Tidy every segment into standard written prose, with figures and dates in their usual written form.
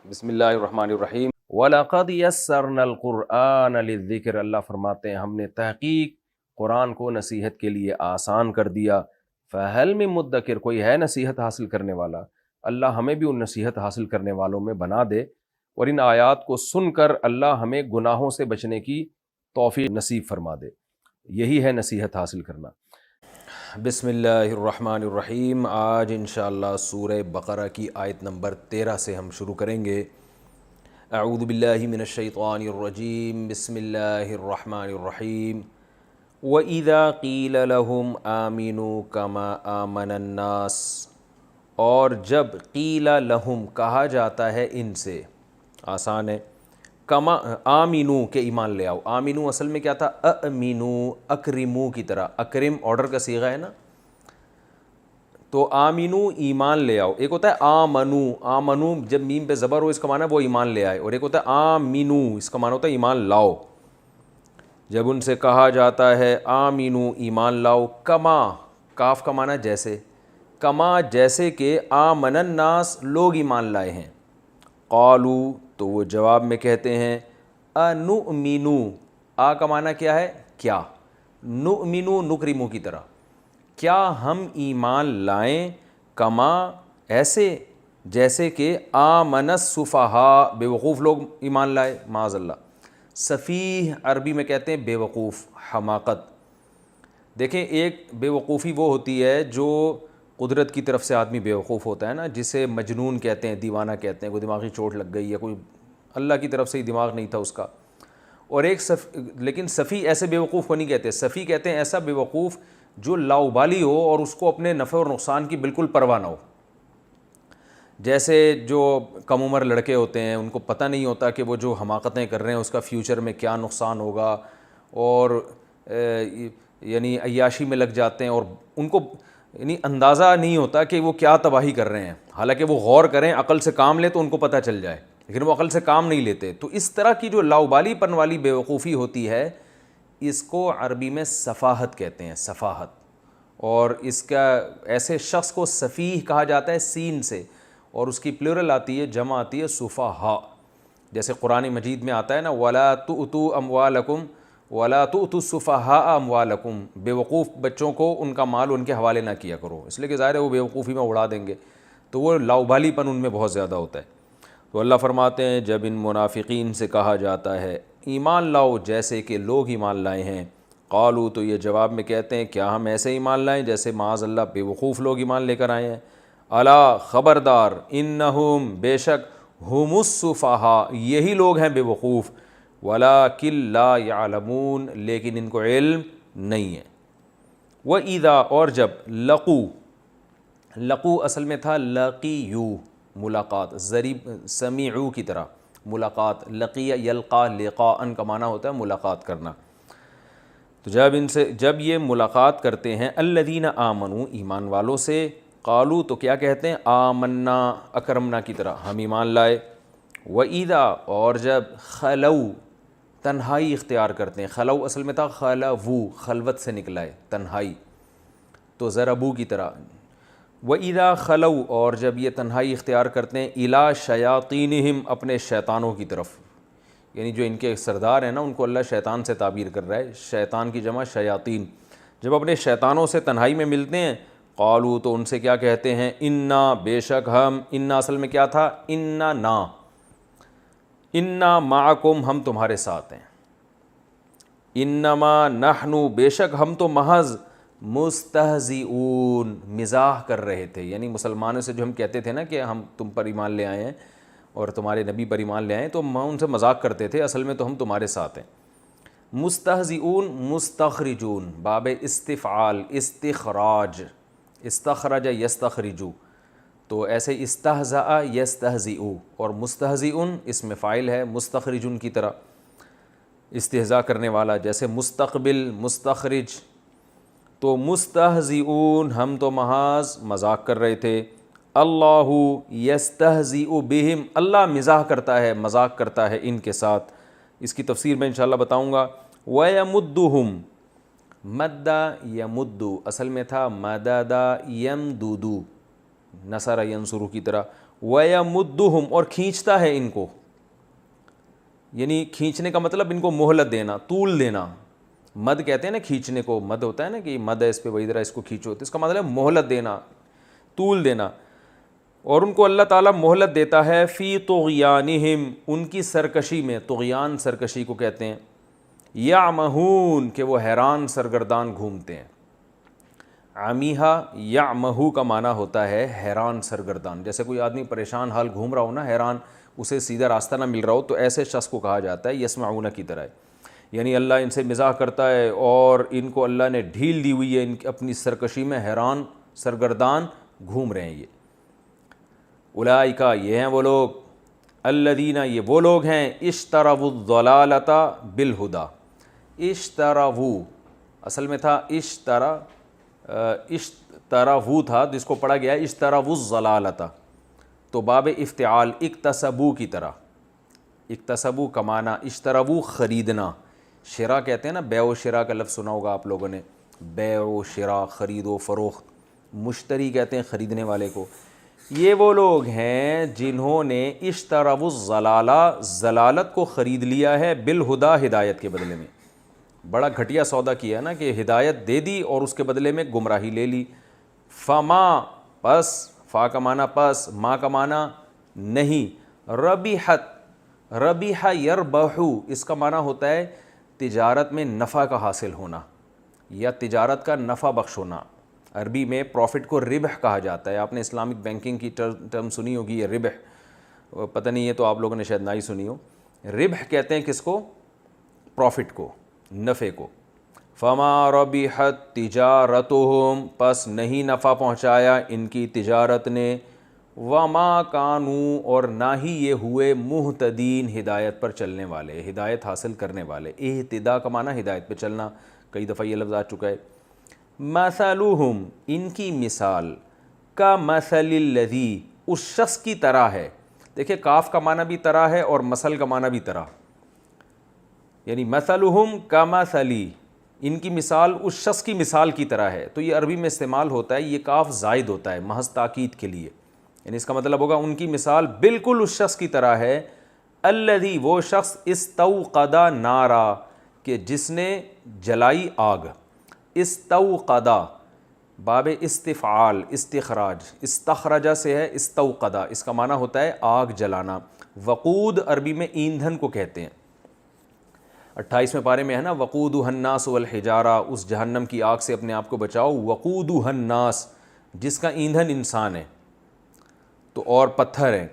بسم اللہ الرحمن الرحیم وَلَقَدْ يَسَّرْنَا الْقُرْآنَ لِلذِّكْرِ، اللہ فرماتے ہیں ہم نے تحقیق قرآن کو نصیحت کے لیے آسان کر دیا. فَهَلْ مِن مُدَّكِرٍ، کوئی ہے نصیحت حاصل کرنے والا؟ اللہ ہمیں بھی ان نصیحت حاصل کرنے والوں میں بنا دے، اور ان آیات کو سن کر اللہ ہمیں گناہوں سے بچنے کی توفیق نصیب فرما دے. یہی ہے نصیحت حاصل کرنا. بسم اللہ الرحمن الرحیم. آج انشاءاللہ سورہ بقرہ کی آیت نمبر 13 سے ہم شروع کریں گے. اعوذ باللہ من الشیطان الرجیم. بسم اللہ الرحمن الرحیم. وَإِذَا قِيلَ لَهُمْ آمِنُوا كَمَا آمَنَ النَّاسِ، اور جب قیل لہم کہا جاتا ہے ان سے، آسان ہے، کما آمینو کہ ایمان لے آؤ. آمینو اصل میں کیا تھا؟ امینو، اکرمو کی طرح. اکرم آرڈر کا صیغہ ہے نا، تو آمینو ایمان لے آؤ. ایک ہوتا ہے آمنو، آمنو جب میم پہ زبر ہو اس کا معنی ہے وہ ایمان لے آئے، اور ایک ہوتا ہے آمینو اس کا معنی ہوتا ہے ایمان لاؤ. جب ان سے کہا جاتا ہے آمینو ایمان لاؤ، کما کاف کا معنی جیسے، کما جیسے کہ آمن الناس لوگ ایمان لائے ہیں. قالو تو وہ جواب میں کہتے ہیں انؤمنو، آ کا معنی کیا ہے؟ کیا. نؤمنو نکرمو کی طرح، کیا ہم ایمان لائیں، کما ایسے جیسے کہ آمن السفہاء بے وقوف لوگ ایمان لائے. معاذ اللہ. سفیہ عربی میں کہتے ہیں بے وقوف، حماقت. دیکھیں ایک بے وقوفی وہ ہوتی ہے جو قدرت کی طرف سے آدمی بے وقوف ہوتا ہے نا، جسے مجنون کہتے ہیں، دیوانہ کہتے ہیں، کوئی دماغی چوٹ لگ گئی ہے، کوئی اللہ کی طرف سے ہی دماغ نہیں تھا اس کا. اور ایک لیکن صفی ایسے بے وقوف کو نہیں کہتے. صفی کہتے ہیں ایسا بے وقوف جو لاؤبالی ہو اور اس کو اپنے نفع اور نقصان کی بالکل پرواہ نہ ہو. جیسے جو کم عمر لڑکے ہوتے ہیں ان کو پتہ نہیں ہوتا کہ وہ جو حماقتیں کر رہے ہیں اس کا فیوچر میں کیا نقصان ہوگا، اور یعنی عیاشی میں لگ جاتے ہیں، اور ان کو یعنی اندازہ نہیں ہوتا کہ وہ کیا تباہی کر رہے ہیں. حالانکہ وہ غور کریں، عقل سے کام لیں تو ان کو پتہ چل جائے، لیکن وہ عقل سے کام نہیں لیتے. تو اس طرح کی جو لاؤبالی پن والی بے وقوفی ہوتی ہے اس کو عربی میں سفاہت کہتے ہیں، سفاہت. اور اس کا ایسے شخص کو سفیہ کہا جاتا ہے سین سے، اور اس کی پلورل آتی ہے، جمع آتی ہے سفہاء. جیسے قرآن مجید میں آتا ہے نا وَلَا تُؤْتُوا أَمْوَالَكُمْ وَلَا تُؤْتُوا السُّفَهَاءَ أَمْوَالَكُمْ، بے وقوف بچوں کو ان کا مال ان کے حوالے نہ کیا کرو، اس لیے کہ ظاہر ہے وہ بے وقوفی میں اڑا دیں گے، تو وہ لاؤبالی پن ان میں بہت زیادہ ہوتا ہے. تو اللہ فرماتے ہیں جب ان منافقین سے کہا جاتا ہے ایمان لاؤ جیسے کہ لوگ ایمان لائے ہیں، قالو تو یہ جواب میں کہتے ہیں کیا ہم ایسے ایمان لائیں جیسے معاذ اللہ بے وقوف لوگ ایمان لے کر آئے ہیں. الا خبردار، انہم بے شک، ہم السفہاء یہی لوگ ہیں بے وقوف، ولکن لا یعلمون لیکن ان کو علم نہیں ہے. وَإِذَا اور جب لقو اصل میں تھا لقیو ملاقات، ضریب سمیعو کی طرح ملاقات. لقی یلقا لقاء کا معنی ہوتا ہے ملاقات کرنا. تو جب یہ ملاقات کرتے ہیں الذین آمنوا ایمان والوں سے، قالو تو کیا کہتے ہیں؟ آمنا اکرمنا کی طرح، ہم ایمان لائے. وَإِذَا اور جب خلو تنہائی اختیار کرتے ہیں، خلو اصل میں تھا خلوو، خلوت سے نکلا ہے تنہائی، تو ضربو کی طرح. وَإِذَا خلو اور جب یہ تنہائی اختیار کرتے ہیں اِلیٰ شیاطینہم اپنے شیطانوں کی طرف، یعنی جو ان کے سردار ہیں نا ان کو اللہ شیطان سے تعبیر کر رہا ہے، شیطان کی جمع شیاطین. جب اپنے شیطانوں سے تنہائی میں ملتے ہیں قالو تو ان سے کیا کہتے ہیں؟ انا بے شک ہم، انا اصل میں کیا تھا؟ انا نا، انا معکم ہم تمہارے ساتھ ہیں. انما نحنو بے شک ہم تو محض مستہزئون مزاح کر رہے تھے. یعنی مسلمانوں سے جو ہم کہتے تھے نا کہ ہم تم پر ایمان لے آئے ہیں اور تمہارے نبی پر ایمان لے آئے ہیں، تو ہم ان سے مذاق کرتے تھے، اصل میں تو ہم تمہارے ساتھ ہیں. مستہزئون مستخرجون باب استفعال استخراج، استخرج یستخرجو، تو ایسے استہزأ یستہزئو، اور مستہزئون اس میں فاعل ہے مستخرجون کی طرح، استہزاء کرنے والا، جیسے مستقبل مستخرج. تو مستہزئون ہم تو محض مذاق کر رہے تھے. اللہ یستہزئ بہم اللہ مزاح کرتا ہے، مذاق کرتا ہے ان کے ساتھ. اس کی تفسیر میں انشاءاللہ بتاؤں گا. وَيَمُدُّهُمْ مد یمد اصل میں تھا مدد یمدد، نصر ینصر کی طرح. وَيَمُدُّهُمْ اور کھینچتا ہے ان کو، یعنی کھینچنے کا مطلب ان کو مہلت دینا، طول دینا. مد کہتے ہیں نا کھینچنے کو، مد ہوتا ہے نا کہ مد ہے اس پہ وہی ذرا اس کو کھینچو، تو اس کا مطلب ہے مہلت دینا، طول دینا. اور ان کو اللہ تعالیٰ مہلت دیتا ہے فی طغیانہم، ان کی سرکشی میں. طغیان سرکشی کو کہتے ہیں. یعمہون کہ وہ حیران سرگردان گھومتے ہیں. عمیہا یعمہو کا معنی ہوتا ہے حیران سرگردان. جیسے کوئی آدمی پریشان حال گھوم رہا ہو نا، حیران، اسے سیدھا راستہ نہ مل رہا ہو، تو ایسے شخص کو کہا جاتا ہے یسمعون کی طرح. یعنی اللہ ان سے مزاح کرتا ہے اور ان کو اللہ نے ڈھیل دی ہوئی ہے، ان کی اپنی سرکشی میں حیران سرگردان گھوم رہے ہیں. یہ اولئک یہ ہیں وہ لوگ، الذین یہ وہ لوگ ہیں، اشتروا الضلالۃ بالہدی. اشتروا اصل میں تھا اشتروا تھا جس کو پڑھا گیا ہے اشتروا الضلالۃ، تو باب افتعال اکتسبوا کی طرح. اکتسبوا کا معنی اشتروا خریدنا. شرا کہتے ہیں نا، بیع و شرا کا لفظ سنا ہوگا آپ لوگوں نے، بیع و شرا خرید و فروخت. مشتری کہتے ہیں خریدنے والے کو. یہ وہ لوگ ہیں جنہوں نے اشتروا الضلالہ، ضلالت کو خرید لیا ہے، بالہدی ہدایت کے بدلے میں. بڑا گھٹیا سودا کیا ہے نا کہ ہدایت دے دی اور اس کے بدلے میں گمراہی لے لی. فما پس، فا کا معنی پس، ما کا معنی نہیں. ربحت، ربح یربح اس کا معنی ہوتا ہے تجارت میں نفع کا حاصل ہونا یا تجارت کا نفع بخش ہونا. عربی میں پروفٹ کو ربح کہا جاتا ہے. آپ نے اسلامک بینکنگ کی ٹرم سنی ہوگی، یہ ربح پتہ نہیں ہے تو آپ لوگوں نے شاید نہ ہی سنی ہو. ربح کہتے ہیں کس کو؟ پروفٹ کو، نفع کو. فما ربحت تجارتہم پس نہیں نفع پہنچایا ان کی تجارت نے. وما کانوا اور نہ ہی یہ ہوئے مہتدین ہدایت پر چلنے والے، ہدایت حاصل کرنے والے. اہتداء کا معنی ہدایت پہ چلنا، کئی دفعہ یہ لفظ آ چکا ہے. مثلہم ان کی مثال، کا مثل الذی اس شخص کی طرح ہے. دیکھیں کاف کا معنی بھی طرح ہے اور مثل کا معنی بھی طرح، یعنی مثلہم کمثلی ان کی مثال اس شخص کی مثال کی طرح ہے. تو یہ عربی میں استعمال ہوتا ہے، یہ کاف زائد ہوتا ہے محض تاکید کے لیے، یعنی اس کا مطلب ہوگا ان کی مثال بالکل اس شخص کی طرح ہے. الذی وہ شخص استوقد نارا کہ جس نے جلائی آگ. استوقدا باب استفعال استخراج، استخرجہ سے ہے استوقدا، اس کا معنی ہوتا ہے آگ جلانا. وقود عربی میں ایندھن کو کہتے ہیں. 28ویں پارے میں ہے نا، وقودھا الناس والحجارہ، اس جہنم کی آگ سے اپنے آپ کو بچاؤ. وقودھا الناس جس کا ایندھن انسان ہے تو اور پتھر ہیں.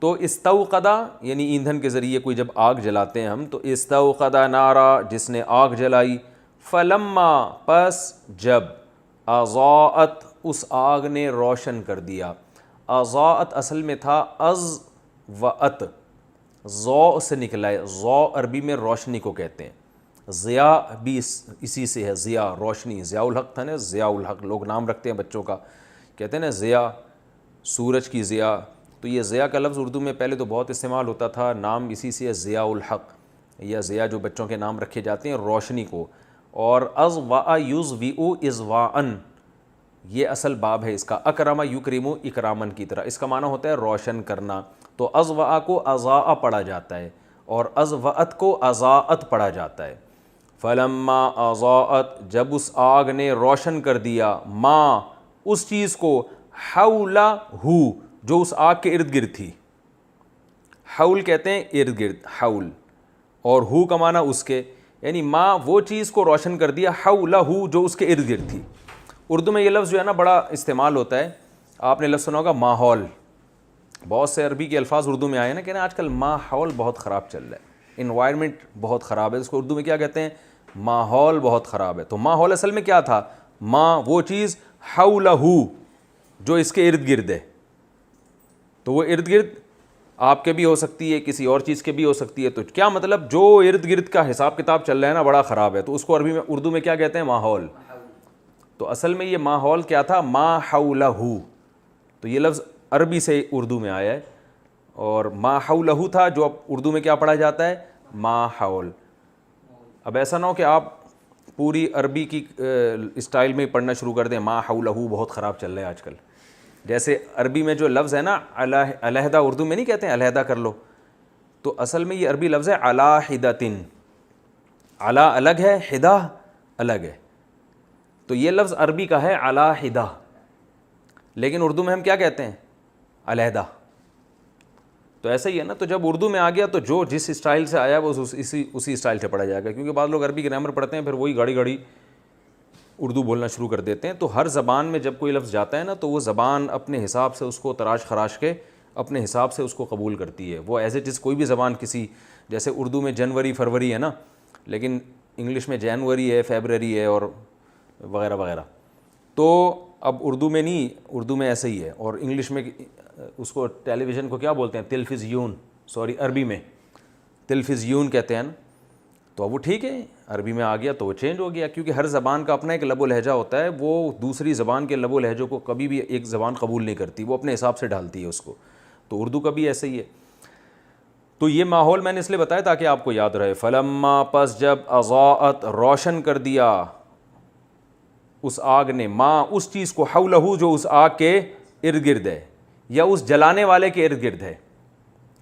تو استوقدا یعنی ایندھن کے ذریعے کوئی جب آگ جلاتے ہیں ہم، تو استوقدا نارا جس نے آگ جلائی. فلما پس جب، اضاءت اس آگ نے روشن کر دیا. اضاءت اصل میں تھا از و ات، ضوء سے نکلا ہے. ضوء عربی میں روشنی کو کہتے ہیں. ضیاء بھی اسی سے ہے، ضیاء روشنی. ضیاء الحق تھا نا، ضیاء الحق لوگ نام رکھتے ہیں بچوں کا، کہتے ہیں نا ضیاء، سورج کی ضیاء. تو یہ ضیاء کا لفظ اردو میں پہلے تو بہت استعمال ہوتا تھا، نام اسی سے ہے ضیاء الحق یا ضیاء جو بچوں کے نام رکھے جاتے ہیں روشنی کو. اور اضواء یضوئ اضواءً یہ اصل باب ہے اس کا. اکرم یکرم اکرامن کی طرح، اس کا معنی ہوتا ہے روشن کرنا. تو اضواء کو اضاء پڑھا جاتا ہے اور اضوأت کو اضاءت پڑھا جاتا ہے. فلما اضاءت جب اس آگ نے روشن کر دیا، ما اس چیز کو، حولہ جو اس آگ کے ارد گرد تھی. حول کہتے ہیں ارد گرد، حول، اور ہو کا معنی اس کے، یعنی ما وہ چیز کو روشن کر دیا، حولہ جو اس کے ارد گرد تھی. اردو میں یہ لفظ جو ہے نا بڑا استعمال ہوتا ہے. آپ نے لفظ سنا ہوگا ماحول. بہت سے عربی کے الفاظ اردو میں آئے ہیں نا، کہنا آج کل ماحول بہت خراب چل رہا ہے، انوائرمنٹ بہت خراب ہے. اس کو اردو میں کیا کہتے ہیں؟ ماحول بہت خراب ہے. تو ماحول اصل میں کیا تھا؟ ما وہ چیز، حولہ جو اس کے ارد گرد ہے. تو وہ ارد گرد آپ کے بھی ہو سکتی ہے، کسی اور چیز کے بھی ہو سکتی ہے. تو کیا مطلب؟ جو ارد گرد کا حساب کتاب چل رہا ہے نا بڑا خراب ہے، تو اس کو عربی میں اردو میں کیا کہتے ہیں؟ ماحول. تو اصل میں یہ ماحول کیا تھا؟ ما حولہ. تو یہ لفظ عربی سے اردو میں آیا ہے، اور ما حولہ تھا جو اب اردو میں کیا پڑھا جاتا ہے؟ ماحول. اب ایسا نہ ہو کہ آپ پوری عربی کی اسٹائل میں پڑھنا شروع کر دیں، ما حولہ بہت خراب چل رہا ہے آج کل. جیسے عربی میں جو لفظ ہے نا علیحدہ، اردو میں نہیں کہتے ہیں علیحدہ کر لو، تو اصل میں یہ عربی لفظ ہے علاحدۃ، علا الگ ہے، حدہ الگ ہے، تو یہ لفظ عربی کا ہے علاحدہ، لیکن اردو میں ہم کیا کہتے ہیں؟ علیحدہ۔ تو ایسا ہی ہے نا، تو جب اردو میں آ گیا تو جو جس اسٹائل سے آیا وہ اسی اسٹائل سے پڑھا جائے گا، کیونکہ بعض لوگ عربی گرامر پڑھتے ہیں پھر وہی گاڑی گاڑی اردو بولنا شروع کر دیتے ہیں۔ تو ہر زبان میں جب کوئی لفظ جاتا ہے نا تو وہ زبان اپنے حساب سے اس کو تراش خراش کے اپنے حساب سے اس کو قبول کرتی ہے، وہ ایز اٹ از کوئی بھی زبان کسی، جیسے اردو میں جنوری فروری ہے نا، لیکن انگلش میں جنوری ہے، فیبرری ہے اور وغیرہ وغیرہ، تو اب اردو میں نہیں، اردو میں ایسے ہی ہے، اور انگلش میں اس کو ٹیلی ویژن کو کیا بولتے ہیں؟ تلفزیون، سوری عربی میں تلفزیون کہتے ہیں نا، تو اب وہ ٹھیک ہے عربی میں آ گیا تو وہ چینج ہو گیا، کیونکہ ہر زبان کا اپنا ایک لب و لہجہ ہوتا ہے، وہ دوسری زبان کے لب و لہجوں کو کبھی بھی ایک زبان قبول نہیں کرتی، وہ اپنے حساب سے ڈالتی ہے اس کو، تو اردو کا بھی ایسے ہی ہے۔ تو یہ ماحول میں نے اس لیے بتایا تاکہ آپ کو یاد رہے، فلما، پس جب، اضاءت، روشن کر دیا اس آگ نے، ماں اس چیز کو، حولہ جو اس آگ کے ارد گرد ہے، یا اس جلانے والے کے ارد گرد ہے،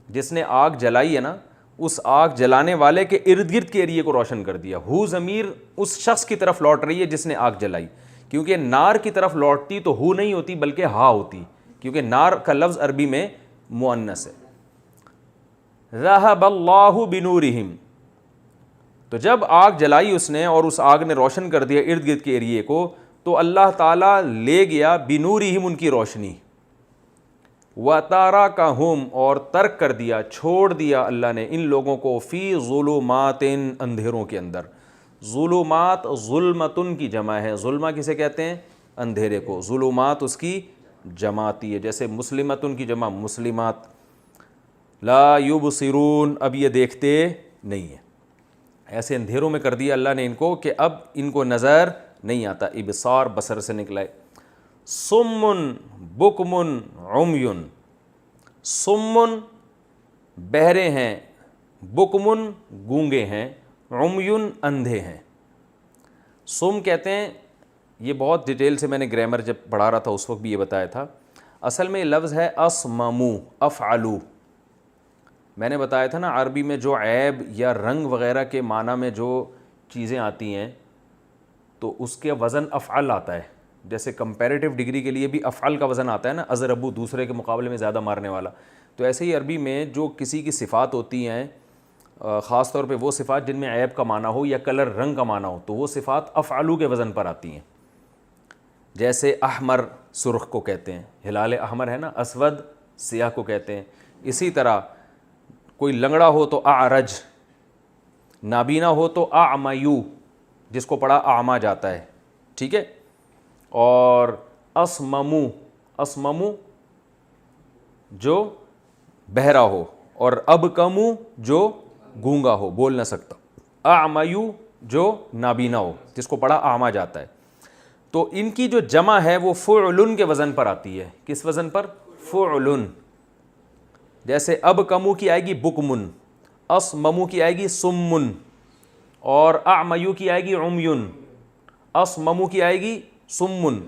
جس نے آگ جلائی ہے نا، اس آگ جلانے والے کے ارد گرد کے ایریے کو روشن کر دیا۔ ہو ضمیر اس شخص کی طرف لوٹ رہی ہے جس نے آگ جلائی، کیونکہ نار کی طرف لوٹتی تو ہو نہیں ہوتی بلکہ ہا ہوتی، کیونکہ نار کا لفظ عربی میں مؤنث ہے۔ ذہب اللہ بنورہم، تو جب آگ جلائی اس نے اور اس آگ نے روشن کر دیا ارد گرد کے ایریے کو، تو اللہ تعالیٰ لے گیا بنورہم ان کی روشنی، وَتَرَكَهُمْ اور ترک کر دیا، چھوڑ دیا اللہ نے ان لوگوں کو، فی ظلمات اندھیروں کے اندر۔ ظلمات ظلمتن کی جمع ہے، ظلمہ کسے کہتے ہیں؟ اندھیرے کو، ظلمات اس کی جماعتی ہے، جیسے مسلمتن کی جمع مسلمات، لا یبصرون اب یہ دیکھتے نہیں ہیں، ایسے اندھیروں میں کر دیا اللہ نے ان کو کہ اب ان کو نظر نہیں آتا، ابصار بصر سے نکلا ہے۔ سمن بکمن عمیون، سمن بہرے ہیں، بکمن گونگے ہیں، عمیون اندھے ہیں۔ سم کہتے ہیں، یہ بہت ڈیٹیل سے میں نے گرامر جب پڑھا رہا تھا اس وقت بھی یہ بتایا تھا، اصل میں یہ لفظ ہے اسممو، افعلو، میں نے بتایا تھا نا عربی میں جو عیب یا رنگ وغیرہ کے معنی میں جو چیزیں آتی ہیں تو اس کے وزن افعل آتا ہے، جیسے کمپیریٹیو ڈگری کے لیے بھی افعل کا وزن آتا ہے نا، اضربو دوسرے کے مقابلے میں زیادہ مارنے والا، تو ایسے ہی عربی میں جو کسی کی صفات ہوتی ہیں، خاص طور پہ وہ صفات جن میں عیب کا معنی ہو یا کلر رنگ کا معنی ہو، تو وہ صفات افعلو کے وزن پر آتی ہیں، جیسے احمر سرخ کو کہتے ہیں، ہلال احمر ہے نا، اسود سیاہ کو کہتے ہیں، اسی طرح کوئی لنگڑا ہو تو اعرج، نابینا ہو تو اعمیو جس کو پڑھا اعما جاتا ہے، ٹھیک ہے، اور اسممو، اسممو جو بہرا ہو، اور ابکمو جو گونگا ہو بول نہ سکتا، اعمیو جو نابینا ہو جس کو پڑھا اعما جاتا ہے، تو ان کی جو جمع ہے وہ فعلن کے وزن پر آتی ہے، کس وزن پر؟ فعلن، جیسے ابکمو کی آئے گی بکمن، اسممو کی آئے گی سمن، اور اعمیو کی آئے گی عمیون، اسممو کی آئے گی سمن،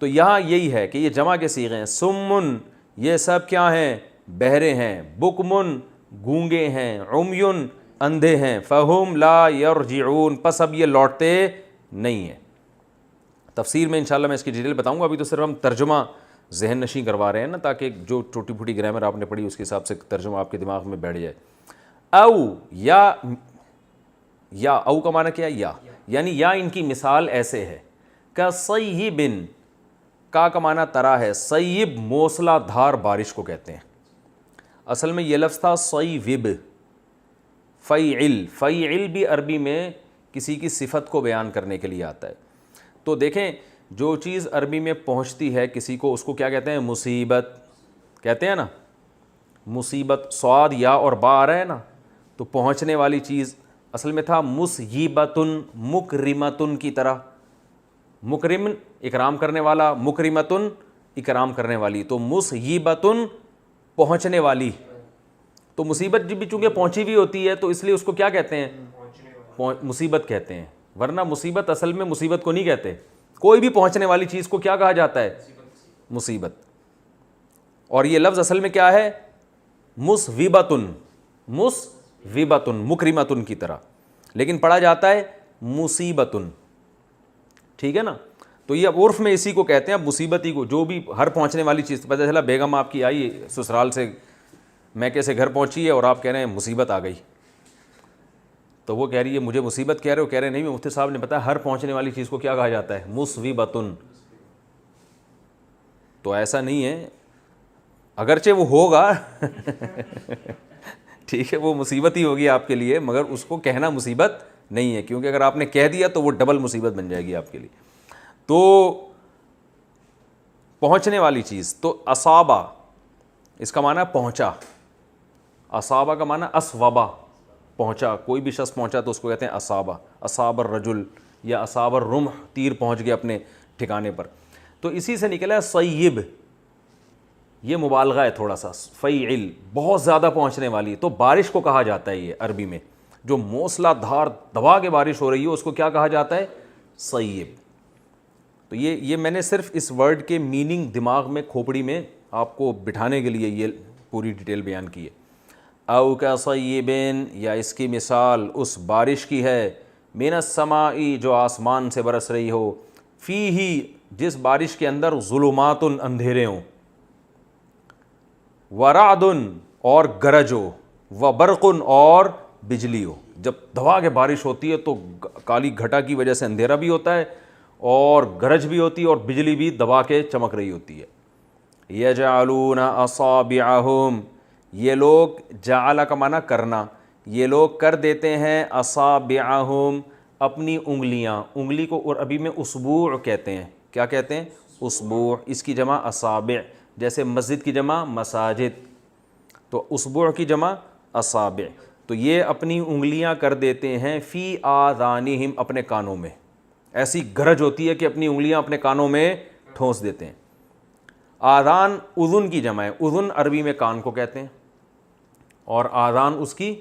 تو یہاں یہی ہے کہ یہ جمع کے صیغے ہیں، سمن یہ سب کیا ہیں؟ بہرے ہیں، بکمن گونگے ہیں، عمیون اندھے ہیں، فہم لا یرجعون پس اب یہ لوٹتے نہیں ہیں۔ تفسیر میں انشاءاللہ میں اس کی ڈیٹیل بتاؤں گا، ابھی تو صرف ہم ترجمہ ذہن نشیں کروا رہے ہیں نا، تاکہ جو ٹوٹی پھوٹی گرامر آپ نے پڑھی اس کے حساب سے ترجمہ آپ کے دماغ میں بیٹھ جائے۔ او یا او کا معنی کیا ہے؟ یا، یعنی یا ان کی مثال ایسے ہے، کصیب، کا معنی طرح ہے، صیب موسلا دھار بارش کو کہتے ہیں، اصل میں یہ لفظ تھا صیوب، فیعل، فیعل بھی عربی میں کسی کی صفت کو بیان کرنے کے لیے آتا ہے، تو دیکھیں جو چیز عربی میں پہنچتی ہے کسی کو اس کو کیا کہتے ہیں؟ مصیبت کہتے ہیں نا، مصیبت، صاد یا اور با آ رہا ہے نا، تو پہنچنے والی چیز اصل میں تھا مصیبتن، مکرمتن کی طرح، مکرم اکرام کرنے والا، مکرمتن اکرام کرنے والی، تو مصیبتن پہنچنے والی، تو مصیبت جب بھی چونکہ پہنچی ہوئی ہوتی ہے تو اس لیے اس کو کیا کہتے ہیں؟ مصیبت کہتے ہیں، ورنہ مصیبت اصل میں مصیبت کو نہیں کہتے، کوئی بھی پہنچنے والی چیز کو کیا کہا جاتا ہے؟ مصیبت۔ اور یہ لفظ اصل میں کیا ہے؟ مسوبتن، مسوبتن، مکرمتن کی طرح، لیکن پڑھا جاتا ہے مصیبتن، ٹھیک ہے نا؟ تو یہ اب عرف میں اسی کو کہتے ہیں، اب مصیبت ہی کو، جو بھی ہر پہنچنے والی چیز، پتہ چلا بیگم آپ کی آئی سسرال سے میکے سے گھر پہنچی ہے اور آپ کہہ رہے ہیں مصیبت آ گئی، تو وہ کہہ رہی ہے مجھے مصیبت کہہ رہے ہو، کہہ رہے نہیں، مفتی صاحب نے بتایا ہر پہنچنے والی چیز کو کیا کہا جاتا ہے؟ مصیبتن۔ تو ایسا نہیں ہے، اگرچہ وہ ہوگا ٹھیک ہے، وہ مصیبت ہی ہوگی آپ کے لیے، مگر اس کو کہنا مصیبت نہیں ہے، کیونکہ اگر آپ نے کہہ دیا تو وہ ڈبل مصیبت بن جائے گی آپ کے لیے۔ تو پہنچنے والی چیز، تو اصابہ اس کا معنی پہنچا، اصابہ کا معنی اسوبہ، پہنچا، کوئی بھی شخص پہنچا تو اس کو کہتے ہیں اصابہ، اصاب الرجل یا اصاب الرمح، تیر پہنچ گیا اپنے ٹھکانے پر۔ تو اسی سے نکلا ہے صیب، یہ مبالغہ ہے تھوڑا سا، فیعل، بہت زیادہ پہنچنے والی، تو بارش کو کہا جاتا ہے یہ عربی میں، جو موسلا دھار دبا کے بارش ہو رہی ہے اس کو کیا کہا جاتا ہے؟ صیب۔ تو یہ میں نے صرف اس ورڈ کے میننگ دماغ میں، کھوپڑی میں آپ کو بٹھانے کے لیے یہ پوری ڈیٹیل بیان کی ہے۔ او کصیبن، یا اس کی مثال اس بارش کی ہے، من السماء، جو آسمان سے برس رہی ہو، فیہ، جس بارش کے اندر ظلمات، اندھیرے ہوں، ورعد، اور گرج ہو، وبرق، اور بجلی ہو۔ جب دھوا کے بارش ہوتی ہے تو کالی گھٹا کی وجہ سے اندھیرا بھی ہوتا ہے اور گرج بھی ہوتی ہے اور بجلی بھی دبا کے چمک رہی ہوتی ہے۔ یجعلون اصابعہم، یہ لوگ، جعل کا معنی کرنا، یہ لوگ کر دیتے ہیں اصابعہم، اپنی انگلیاں، انگلی کو عربی میں اسبوع کہتے ہیں، کیا کہتے ہیں؟ اسبوع، اس کی جمع اصابع، جیسے مسجد کی جمع مساجد، تو اسبوع کی جمع اصابع۔ تو یہ اپنی انگلیاں کر دیتے ہیں فی آذانہم، اپنے کانوں میں، ایسی گرج ہوتی ہے کہ اپنی انگلیاں اپنے کانوں میں ٹھونس دیتے ہیں۔ آذان اذن کی جمع ہے، اذن عربی میں کان کو کہتے ہیں، اور آذان اس کی،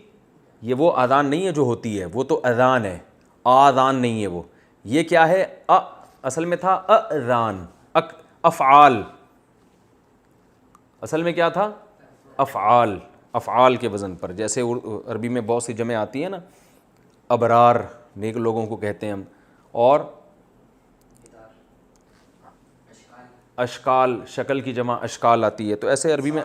یہ وہ آذان نہیں ہے جو ہوتی ہے، وہ تو اذان ہے، آذان نہیں ہے وہ، یہ کیا ہے؟ اصل میں تھا اذان، افعال، اصل میں کیا تھا؟ افعال، افعال کے وزن پر، جیسے عربی میں بہت سی جمع آتی ہیں نا، ابرار نیک لوگوں کو کہتے ہیں ہم، اور اشکال، شکل کی جمع اشکال آتی ہے، تو ایسے عربی میں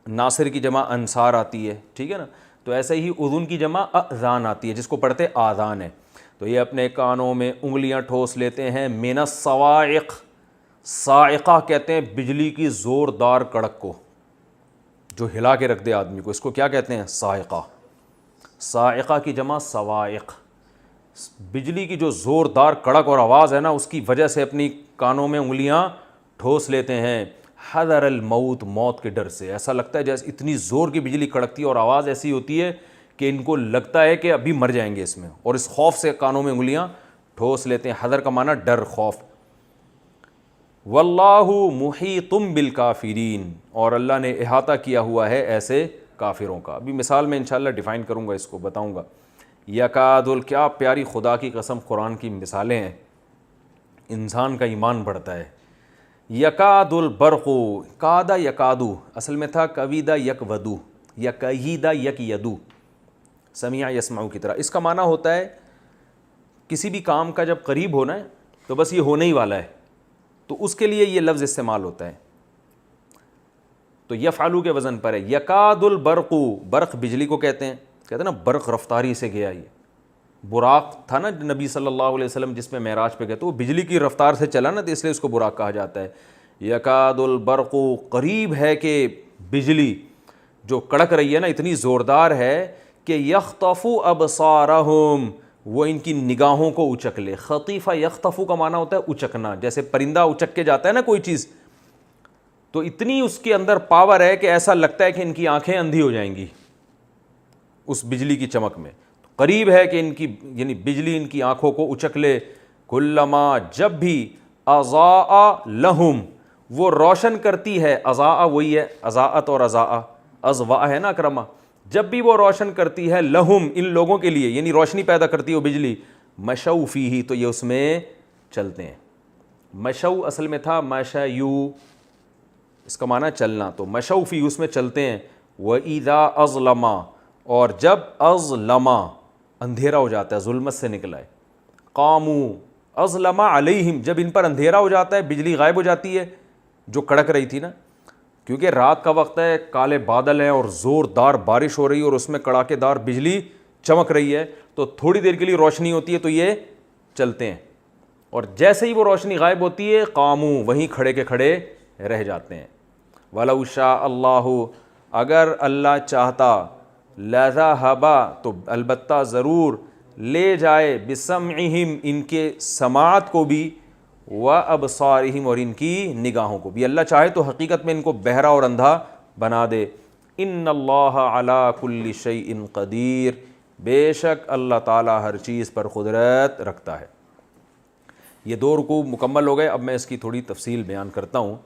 ناصر کی جمع انصار آتی ہے، ٹھیک ہے نا؟ تو ایسے ہی اذن کی جمع اذان آتی ہے، جس کو پڑھتے آذان ہے۔ تو یہ اپنے کانوں میں انگلیاں ٹھوس لیتے ہیں، من الصواعق، صاعقہ کہتے ہیں بجلی کی زوردار کڑک کو، جو ہلا کے رکھ دے آدمی کو، اس کو کیا کہتے ہیں؟ صاعقہ۔ صاعقہ کی جمع صواعق، بجلی کی جو زوردار کڑک اور آواز ہے نا، اس کی وجہ سے اپنی کانوں میں انگلیاں ٹھوس لیتے ہیں، حذر الموت، موت کے ڈر سے، ایسا لگتا ہے جیسے اتنی زور کی بجلی کڑکتی ہے اور آواز ایسی ہوتی ہے کہ ان کو لگتا ہے کہ ابھی مر جائیں گے اس میں، اور اس خوف سے کانوں میں انگلیاں ٹھوس لیتے ہیں۔ حذر کا معنی ڈر، خوف۔ واللہ محیط بالکافرین، اور اللہ نے احاطہ کیا ہوا ہے ایسے کافروں کا۔ ابھی مثال میں انشاءاللہ ڈیفائن کروں گا، اس کو بتاؤں گا۔ یکاد، کیا پیاری خدا کی قسم قرآن کی مثالیں ہیں، انسان کا ایمان بڑھتا ہے۔ یکاد البرق، کادا یکادو، اصل میں تھا کویدا یکودو، یکیدا یکیدو، سمیع یسمعو کی طرح۔ اس کا معنی ہوتا ہے کسی بھی کام کا جب قریب ہونا ہے تو بس یہ ہونے ہی والا ہے، تو اس کے لیے یہ لفظ استعمال ہوتا ہے۔ تو یفعلو کے وزن پر ہے۔ یکاد البرق، برق بجلی کو کہتے ہیں نا، برق رفتاری سے گیا۔ یہ براق تھا نا نبی صلی اللہ علیہ وسلم جس میں معراج پہ گئے، تو وہ بجلی کی رفتار سے چلا نا، تو اس لیے اس کو براق کہا جاتا ہے۔ یکاد البرق، قریب ہے کہ بجلی جو کڑک رہی ہے نا، اتنی زوردار ہے کہ یخطف ابصارہم، وہ ان کی نگاہوں کو اچک لے۔ خطیفہ یخطفو کا معنی ہوتا ہے اچکنا، جیسے پرندہ اچک کے جاتا ہے نا کوئی چیز، تو اتنی اس کے اندر پاور ہے کہ ایسا لگتا ہے کہ ان کی آنکھیں اندھی ہو جائیں گی اس بجلی کی چمک میں۔ قریب ہے کہ ان کی، یعنی بجلی ان کی آنکھوں کو اچک لے۔ کلما، جب بھی، اضاء لہم، وہ روشن کرتی ہے، اضاء وہی ہے اضاءت اور اضاء، اضواء ہے نا اکرما، جب بھی وہ روشن کرتی ہے لہم، ان لوگوں کے لیے، یعنی روشنی پیدا کرتی ہے وہ بجلی، مشوا فیہ، تو یہ اس میں چلتے ہیں۔ مشو اصل میں تھا مشیو، اس کا معنی چلنا، تو مشوفی اس میں چلتے ہیں. وَإِذَا أَظْلَمَ، اور جب اظلما اندھیرا ہو جاتا ہے، ظلمت سے نکلا ہے. قاموا اظلم علیہم، جب ان پر اندھیرا ہو جاتا ہے، بجلی غائب ہو جاتی ہے جو کڑک رہی تھی نا، کیونکہ رات کا وقت ہے، کالے بادل ہیں اور زوردار بارش ہو رہی ہے اور اس میں کڑاکے دار بجلی چمک رہی ہے، تو تھوڑی دیر کے لیے روشنی ہوتی ہے تو یہ چلتے ہیں، اور جیسے ہی وہ روشنی غائب ہوتی ہے قاموا، وہیں کھڑے کے کھڑے رہ جاتے ہیں. وَلَوْ شَاءَ اللَّهُ، اگر اللہ چاہتا، لَذَهَبَ، تو البتہ ضرور لے جائے، بِسَمْعِهِمْ، ان کے سماعت کو بھی، وَأَبْصَارِهِمْ، اور ان کی نگاہوں کو بھی. اللہ چاہے تو حقیقت میں ان کو بہرا اور اندھا بنا دے. اِنَّ اللَّهَ عَلَىٰ كُلِّ شَيْءٍ قَدِيرٌ، بے شک اللہ تعالیٰ ہر چیز پر قدرت رکھتا ہے. یہ 2 رکوع مکمل ہو گئے. اب میں اس کی تھوڑی تفصیل بیان کرتا ہوں.